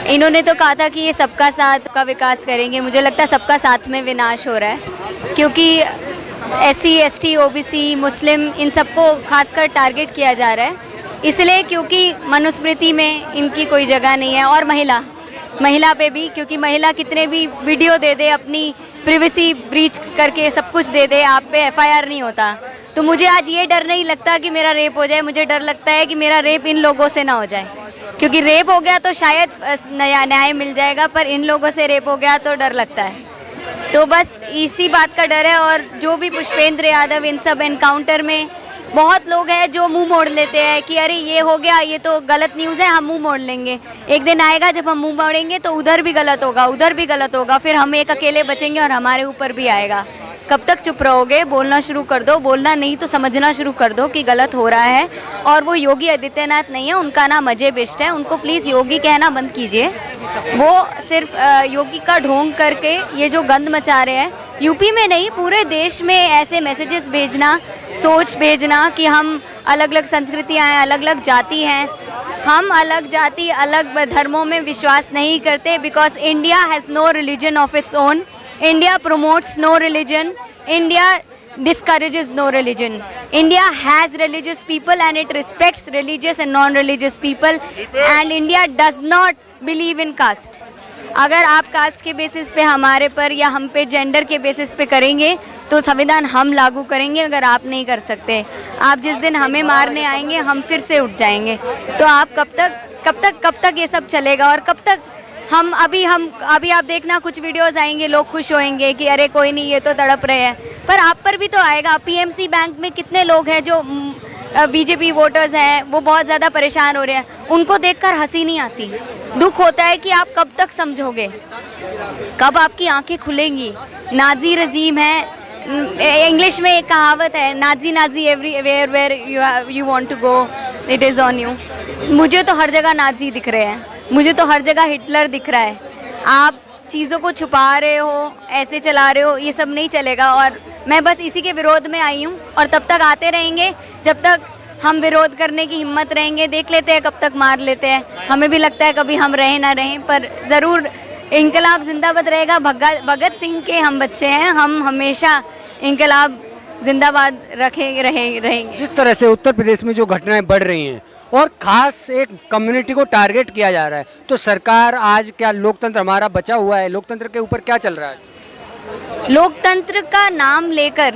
इन्होंने तो कहा था कि ये सबका साथ सबका विकास करेंगे। मुझे लगता है सबका साथ में विनाश हो रहा है, क्योंकि SC ST OBC मुस्लिम इन सबको खासकर टारगेट किया जा रहा है, इसलिए क्योंकि मनुस्मृति में इनकी कोई जगह नहीं है। और महिला पे भी, क्योंकि महिला कितने भी वीडियो दे दे, अपनी प्रिवेसी ब्रीच करके सब कुछ दे दे, आप पे FIR नहीं होता। तो मुझे आज ये डर नहीं लगता कि मेरा रेप हो जाए, मुझे डर लगता है कि मेरा रेप इन लोगों से ना हो जाए, क्योंकि रेप हो गया तो शायद नया न्याय मिल जाएगा, पर इन लोगों से रेप हो गया तो डर लगता है। तो बस इसी बात का डर है। और जो भी पुष्पेंद्र यादव इन सब एनकाउंटर में बहुत लोग हैं जो मुंह मोड़ लेते हैं कि अरे ये हो गया, ये तो गलत न्यूज़ है, हम मुंह मोड़ लेंगे। एक दिन आएगा जब हम मुंह मोड़ेंगे तो उधर भी गलत होगा, उधर भी गलत होगा, फिर हम एक अकेले बचेंगे और हमारे ऊपर भी आएगा। कब तक चुप रहोगे? बोलना शुरू कर दो। बोलना नहीं तो समझना शुरू कर दो कि गलत हो रहा है। और वो योगी आदित्यनाथ नहीं है, उनका नाम अजय बिष्ट है, उनको प्लीज़ योगी कहना बंद कीजिए। वो सिर्फ योगी का ढोंग करके ये जो गंद मचा रहे हैं, यूपी में नहीं पूरे देश में ऐसे मैसेजेस भेजना, सोच भेजना कि हम अलग अलग संस्कृतियाँ हैं, अलग अलग जाति हैं। हम अलग जाति अलग धर्मों में विश्वास नहीं करते, because India has no religion of its own. India promotes no religion. India discourages no religion. India has religious people and it respects religious and non-religious people. And India does not believe in caste. अगर आप cast के basis पे हमारे पर या हम पे gender के बेसिस पे करेंगे तो संविधान हम लागू करेंगे। अगर आप नहीं कर सकते, आप जिस दिन हमें मारने आएंगे हम फिर से उठ जाएंगे। तो आप कब तक ये सब चलेगा? और कब तक अभी आप देखना कुछ वीडियोस आएंगे, लोग खुश होंगे कि अरे कोई नहीं, ये तो तड़प रहे हैं, पर आप पर भी तो आएगा। PMC बैंक में कितने लोग हैं जो BJP वोटर्स हैं, वो बहुत ज़्यादा परेशान हो रहे हैं, उनको देखकर हंसी नहीं आती। दुख होता है कि आप कब तक समझोगे, कब आपकी आंखें खुलेंगी। नाजी रजीम है, इंग्लिश में एक कहावत है, नाजी everywhere where you want to go it is on you. मुझे तो हर जगह नाजी दिख रहे हैं, मुझे तो हर जगह हिटलर दिख रहा है। आप चीज़ों को छुपा रहे हो, ऐसे चला रहे हो, ये सब नहीं चलेगा। और मैं बस इसी के विरोध में आई हूँ और तब तक आते रहेंगे जब तक हम विरोध करने की हिम्मत रहेंगे। देख लेते हैं कब तक मार लेते हैं। हमें भी लगता है कभी हम रहें ना रहें, पर ज़रूर इंकलाब जिंदाबाद रहेगा। भगत सिंह के हम बच्चे हैं, हम हमेशा इंकलाब जिंदाबाद रहेंगे। जिस तरह से उत्तर प्रदेश में जो घटनाएं बढ़ रही हैं और खास एक कम्युनिटी को टारगेट किया जा रहा है, तो सरकार आज क्या, लोकतंत्र हमारा बचा हुआ है, लोकतंत्र के ऊपर क्या चल रहा है? लोकतंत्र का नाम लेकर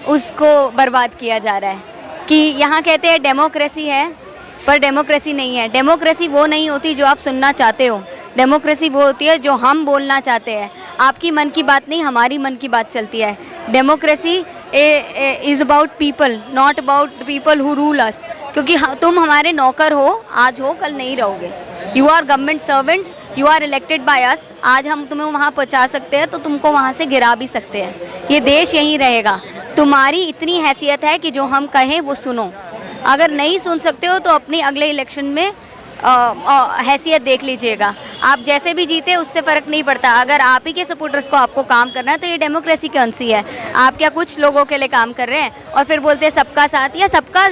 उसको बर्बाद किया जा रहा है कि यहाँ कहते हैं डेमोक्रेसी है, पर डेमोक्रेसी नहीं है। डेमोक्रेसी वो नहीं होती जो आप सुनना चाहते हो, डेमोक्रेसी वो होती है जो हम बोलना चाहते हैं। आपकी मन की बात नहीं, हमारी मन की बात चलती है। Democracy is about people, not about the people who rule अस। क्योंकि तुम हमारे नौकर हो, आज हो कल नहीं रहोगे। You are government servants, you are elected by us. आज हम तुम्हें वहाँ पहुँचा सकते हैं तो तुमको वहाँ से गिरा भी सकते हैं। ये देश यहीं रहेगा। तुम्हारी इतनी हैसियत है कि जो हम कहें वो सुनो। अगर नहीं सुन सकते हो तो अपने अगले इलेक्शन में हैसियत देख लीजिएगा। आप जैसे भी जीते उससे फ़र्क नहीं पड़ता। अगर आप ही के सपोर्टर्स को आपको काम करना है तो ये डेमोक्रेसी कौन सी है? आप क्या कुछ लोगों के लिए काम कर रहे हैं और फिर बोलते हैं सबका साथ या सबका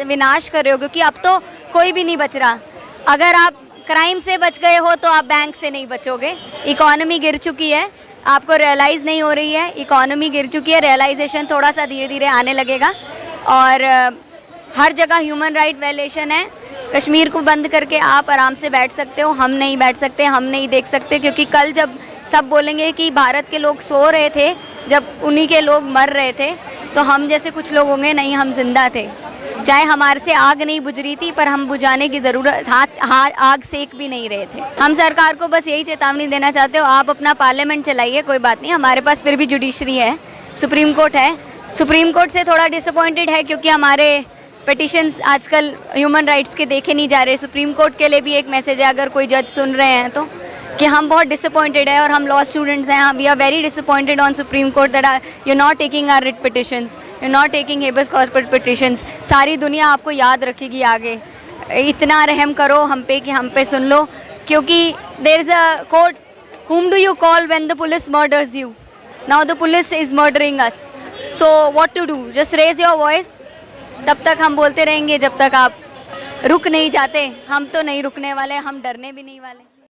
विनाश कर रहे हो? क्योंकि अब तो कोई भी नहीं बच रहा। अगर आप क्राइम से बच गए हो तो आप बैंक से नहीं बचोगे। इकॉनमी गिर चुकी है, आपको रियलाइज़ नहीं हो रही है। इकॉनमी गिर चुकी है, रियलाइजेशन थोड़ा सा धीरे धीरे आने लगेगा। और हर जगह ह्यूमन राइट वायलेशन है। कश्मीर को बंद करके आप आराम से बैठ सकते हो, हम नहीं बैठ सकते, हम नहीं देख सकते। क्योंकि कल जब सब बोलेंगे कि भारत के लोग सो रहे थे जब उन्हीं के लोग मर रहे थे, तो हम जैसे कुछ लोग होंगे नहीं, हम जिंदा थे। चाहे हमारे से आग नहीं बुझ रही थी, पर हम बुझाने की ज़रूरत आग सेक भी नहीं रहे थे। हम सरकार को बस यही चेतावनी देना चाहते हो, आप अपना पार्लियामेंट चलाइए, कोई बात नहीं, हमारे पास फिर भी जुडिशरी है, सुप्रीम कोर्ट है। सुप्रीम कोर्ट से थोड़ा डिसअपॉइंटेड है क्योंकि हमारे पिटिशंस आजकल ह्यूमन राइट्स के देखे नहीं जा रहे। सुप्रीम कोर्ट के लिए भी एक मैसेज है, अगर कोई जज सुन रहे हैं तो, कि हम बहुत डिसअपॉइंटेड है और हम लॉ स्टूडेंट्स हैं। We are very disappointed on Supreme Court that you not taking our writ petitions, you not taking habeas corpus petitions. सारी दुनिया आपको याद रखेगी आगे। इतना रहम करो हम पे कि हम पे सुन लो, क्योंकि there is a court, whom do you call when the police murders you? Now the police is murdering us. So what to do? Just raise your voice. तब तक हम बोलते रहेंगे जब तक आप रुक नहीं जाते। हम तो नहीं रुकने वाले, हम डरने भी नहीं वाले।